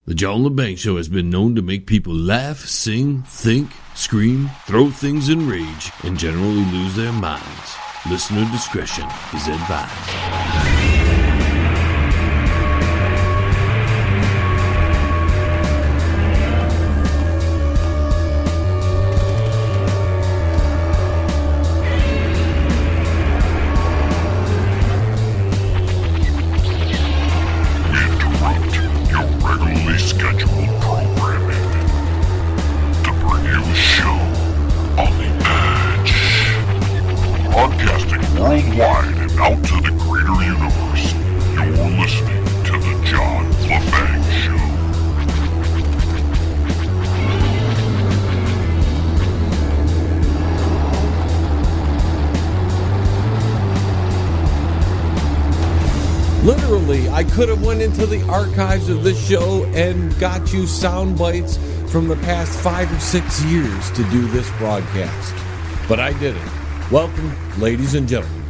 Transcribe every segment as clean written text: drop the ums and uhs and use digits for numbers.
The John Lebang Show has been known to make people laugh, sing, think, scream, throw things in rage, and generally lose their minds. Listener discretion is advised. Worldwide and out to the greater universe, you're listening to the John Lebang Show. Literally, I could have went into the archives of this show and got you sound bites from the past 5 or 6 years to do this broadcast. But I didn't. Welcome, ladies and gentlemen.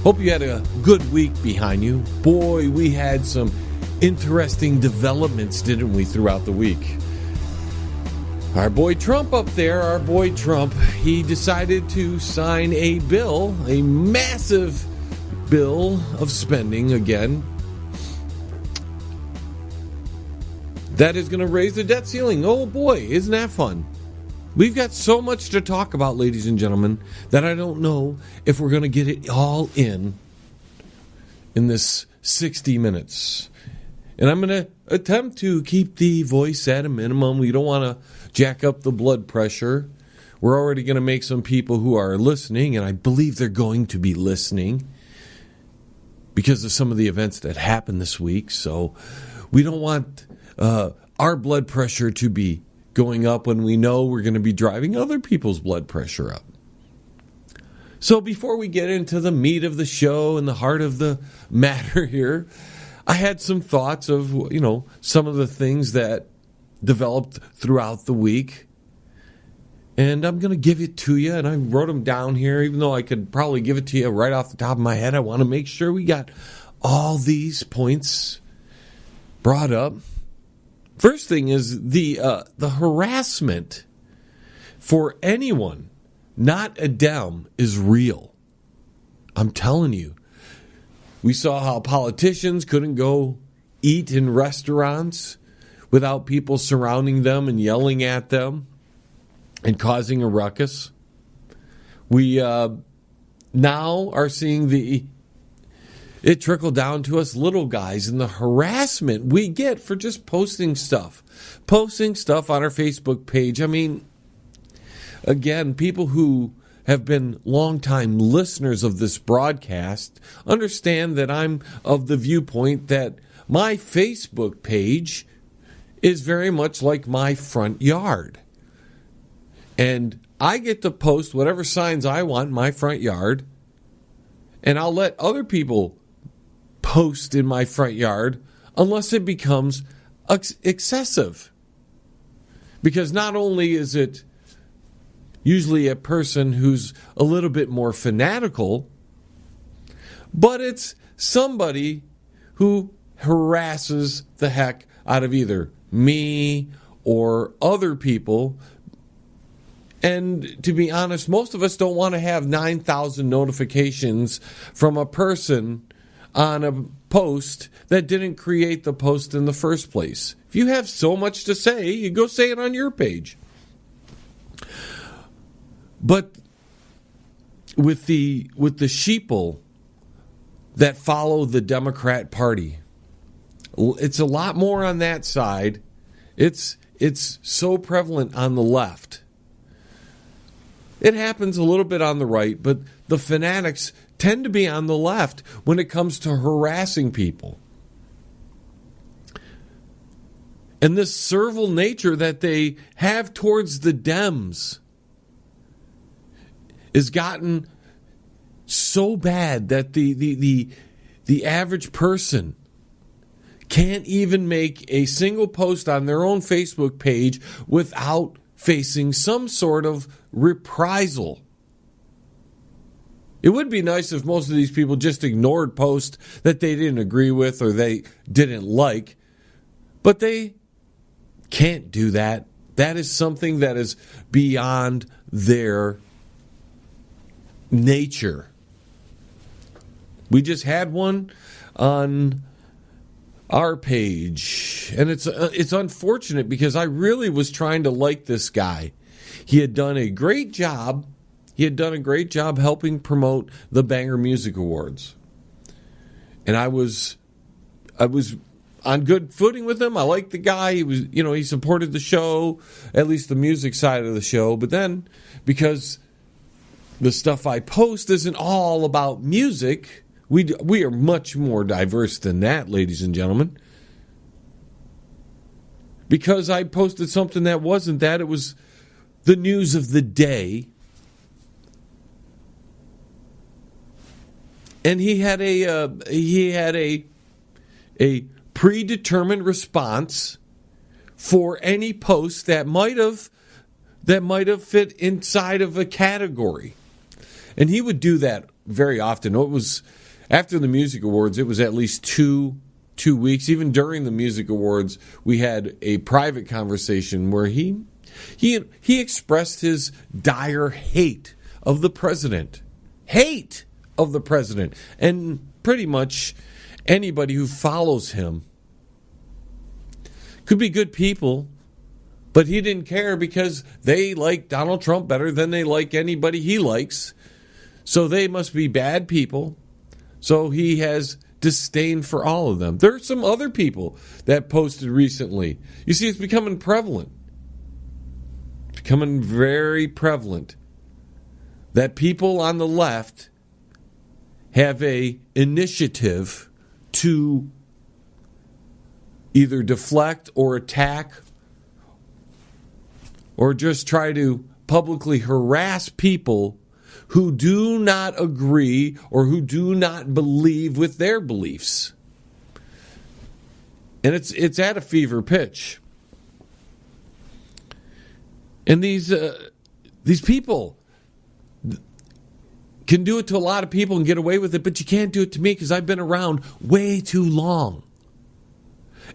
Hope you had a good week behind you. Boy, we had some interesting developments, didn't we, throughout the week? Our boy Trump up there, he decided to sign a bill, a massive bill of spending again, that is going to raise the debt ceiling. Oh boy, isn't that fun? We've got so much to talk about, ladies and gentlemen, that I don't know if we're going to get it all in this 60 minutes. And I'm going to attempt to keep the voice at a minimum. We don't want to jack up the blood pressure. We're already going to make some people who are listening, and I believe they're going to be listening because of some of the events that happened this week. So we don't want our blood pressure to be going up when we know we're going to be driving other people's blood pressure up. So before we get into the meat of the show and the heart of the matter here, I had some thoughts of, some of the things that developed throughout the week. And I'm going to give it to you, and I wrote them down here, even though I could probably give it to you right off the top of my head. I want to make sure we got all these points brought up. First thing is the harassment for anyone, not a Dem, is real. I'm telling you. We saw how politicians couldn't go eat in restaurants without people surrounding them and yelling at them and causing a ruckus. We now are seeing it trickle down to us little guys and the harassment we get for just posting stuff on our Facebook page. I mean, again, people who have been longtime listeners of this broadcast understand that I'm of the viewpoint that my Facebook page is very much like my front yard. And I get to post whatever signs I want in my front yard, and I'll let other people post in my front yard unless it becomes excessive. Because not only is it usually a person who's a little bit more fanatical, but it's somebody who harasses the heck out of either me or other people. And to be honest, most of us don't want to have 9,000 notifications from a person on a post that didn't create the post in the first place. If you have so much to say, you go say it on your page. But with the sheeple that follow the Democrat Party, it's a lot more on that side. It's so prevalent on the left. It happens a little bit on the right, but the fanatics tend to be on the left when it comes to harassing people. And this servile nature that they have towards the Dems has gotten so bad that the average person can't even make a single post on their own Facebook page without facing some sort of reprisal. It would be nice if most of these people just ignored posts that they didn't agree with or they didn't like. But they can't do that. That is something that is beyond their nature. We just had one on our page, and it's unfortunate because I really was trying to like this guy. He had done a great job. He had done a great job helping promote the Banger Music Awards. And I was on good footing with him. I liked the guy. He was, he supported the show, at least the music side of the show. But then, because the stuff I post isn't all about music, we are much more diverse than that, ladies and gentlemen. Because I posted something that wasn't that, it was the news of the day. And he had a predetermined response for any post that might have fit inside of a category. And he would do that very often. It was after the music awards, it was at least two weeks. Even during the music awards, we had a private conversation where he expressed his dire hate of the president. Hate of the president. And pretty much anybody who follows him could be good people, but he didn't care because they like Donald Trump better than they like anybody he likes. So they must be bad people. So he has disdain for all of them. There are some other people that posted recently. You see, it's becoming prevalent. It's becoming very prevalent that people on the left have a initiative to either deflect or attack or just try to publicly harass people who do not agree or who do not believe with their beliefs. And it's at a fever pitch. And these people can do it to a lot of people and get away with it, but you can't do it to me because I've been around way too long.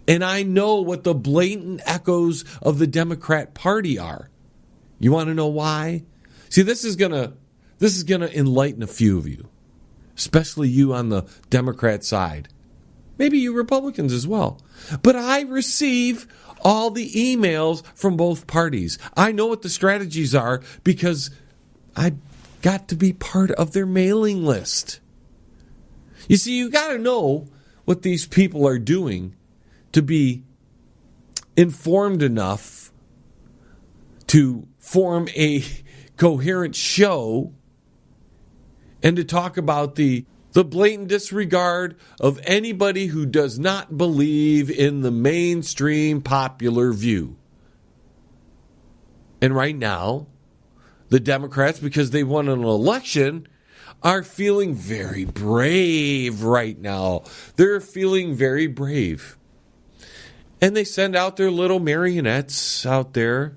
And I know what the blatant echoes of the Democrat Party are. You want to know why? See, this is gonna enlighten a few of you, especially you on the Democrat side. Maybe you Republicans as well. But I receive all the emails from both parties. I know what the strategies are because I got to be part of their mailing list. You see, you got to know what these people are doing to be informed enough to form a coherent show and to talk about the blatant disregard of anybody who does not believe in the mainstream popular view. And right now, the Democrats, because they won an election, are feeling very brave right now. They're feeling very brave. And they send out their little marionettes out there.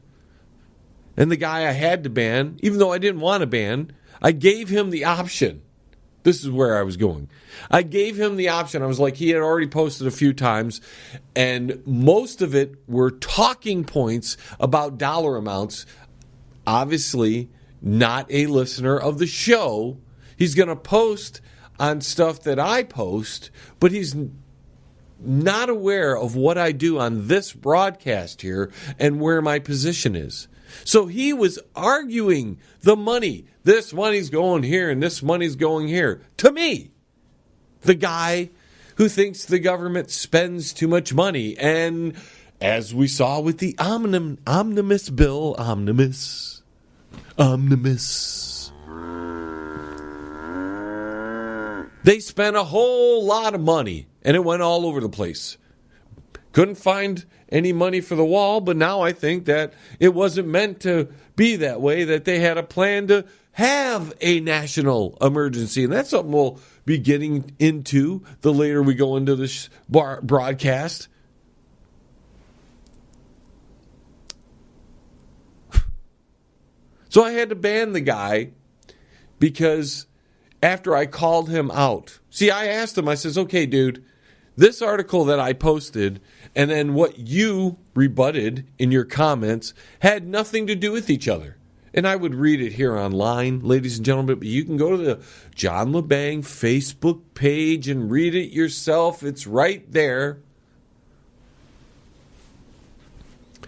And the guy I had to ban, even though I didn't want to ban, I gave him the option. This is where I was going. I gave him the option. I was like, he had already posted a few times, and most of it were talking points about dollar amounts. Obviously, not a listener of the show. He's going to post on stuff that I post, but he's not aware of what I do on this broadcast here and where my position is. So he was arguing the money. This money's going here and this money's going here. To me, the guy who thinks the government spends too much money. And as we saw with the omnibus bill, omnibus. They spent a whole lot of money and it went all over the place. Couldn't find any money for the wall, but now I think that it wasn't meant to be that way, that they had a plan to have a national emergency. And that's something we'll be getting into the later we go into this broadcast. So I had to ban the guy because after I called him out. See, I asked him, I says, okay, dude, this article that I posted and then what you rebutted in your comments had nothing to do with each other. And I would read it here online, ladies and gentlemen, but you can go to the John Lebang Facebook page and read it yourself. It's right there.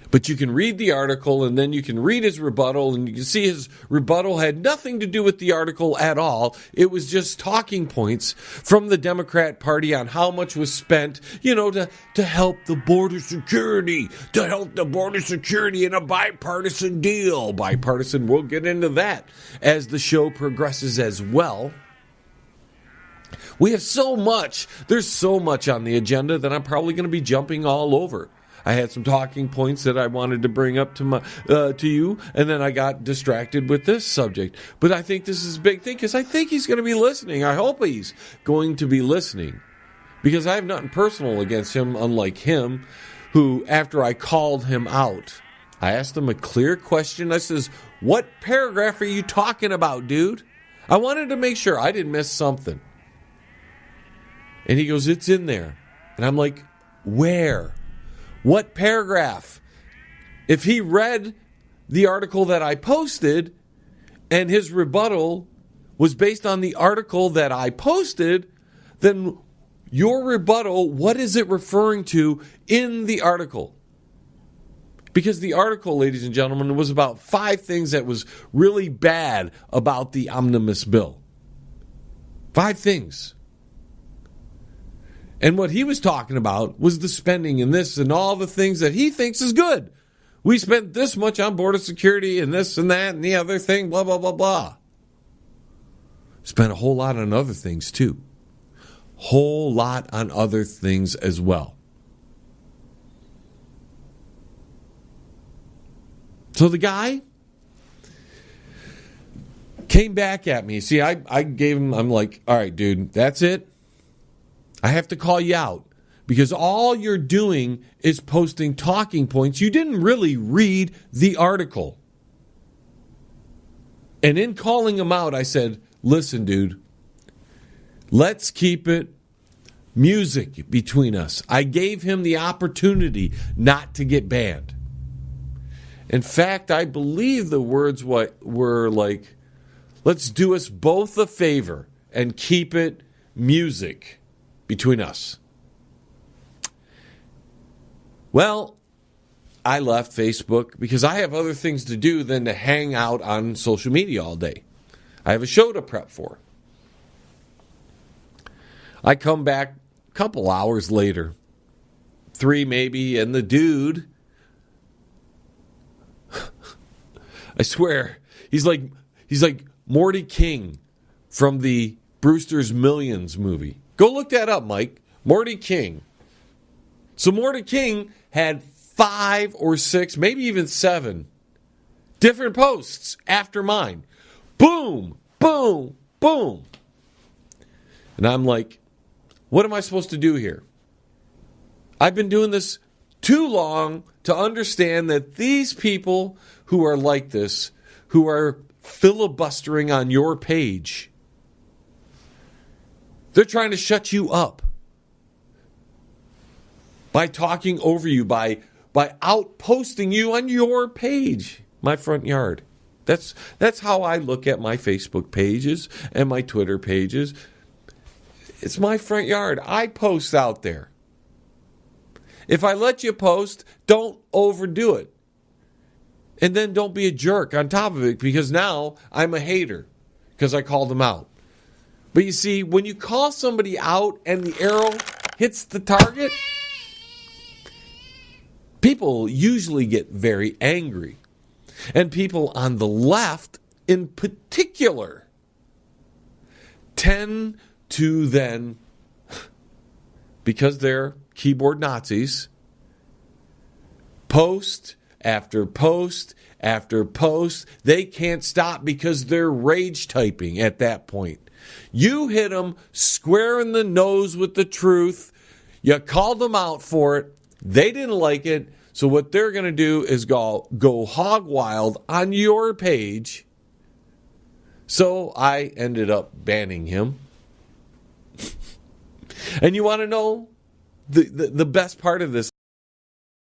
But you can read the article, and then you can read his rebuttal, and you can see his rebuttal had nothing to do with the article at all. It was just talking points from the Democrat Party on how much was spent, to help the border security, in a bipartisan deal. Bipartisan, we'll get into that as the show progresses as well. We have there's so much on the agenda that I'm probably going to be jumping all over. I had some talking points that I wanted to bring up to you, and then I got distracted with this subject. But I think this is a big thing because I think he's going to be listening. I hope he's going to be listening because I have nothing personal against him, unlike him, who, after I called him out, I asked him a clear question. I says, what paragraph are you talking about, dude? I wanted to make sure I didn't miss something. And he goes, it's in there. And I'm like, where? What paragraph? If he read the article that I posted and his rebuttal was based on the article that I posted, then your rebuttal, what is it referring to in the article? Because the article, ladies and gentlemen, was about 5 things that was really bad about the omnibus bill. 5 things. And what he was talking about was the spending and this and all the things that he thinks is good. We spent this much on border security and this and that and the other thing, blah, blah, blah, blah. Spent a whole lot on other things too. Whole lot on other things as well. So the guy came back at me. See, I gave him, I'm like, all right, dude, that's it. I have to call you out because all you're doing is posting talking points. You didn't really read the article. And in calling him out, I said, listen, dude, let's keep it music between us. I gave him the opportunity not to get banned. In fact, I believe the words were like, let's do us both a favor and keep it music between us. Well, I left Facebook because I have other things to do than to hang out on social media all day. I have a show to prep for. I come back a couple hours later, 3 maybe, and the dude, I swear, he's like Morty King from the Brewster's Millions movie. Go look that up, Mike. Morty King. So Morty King had 5 or 6, maybe even 7 different posts after mine. Boom, boom, boom. And I'm like, what am I supposed to do here? I've been doing this too long to understand that these people who are like this, who are filibustering on your page, they're trying to shut you up by talking over you, by outposting you on your page, my front yard. That's how I look at my Facebook pages and my Twitter pages. It's my front yard. I post out there. If I let you post, don't overdo it. And then don't be a jerk on top of it because now I'm a hater because I called them out. But you see, when you call somebody out and the arrow hits the target, people usually get very angry. And people on the left, in particular, tend to then, because they're keyboard Nazis, post after post after post. They can't stop because they're rage typing at that point. You hit them square in the nose with the truth. You called them out for it. They didn't like it. So what they're going to do is go hog wild on your page So I ended up banning him. And you want to know the best part of this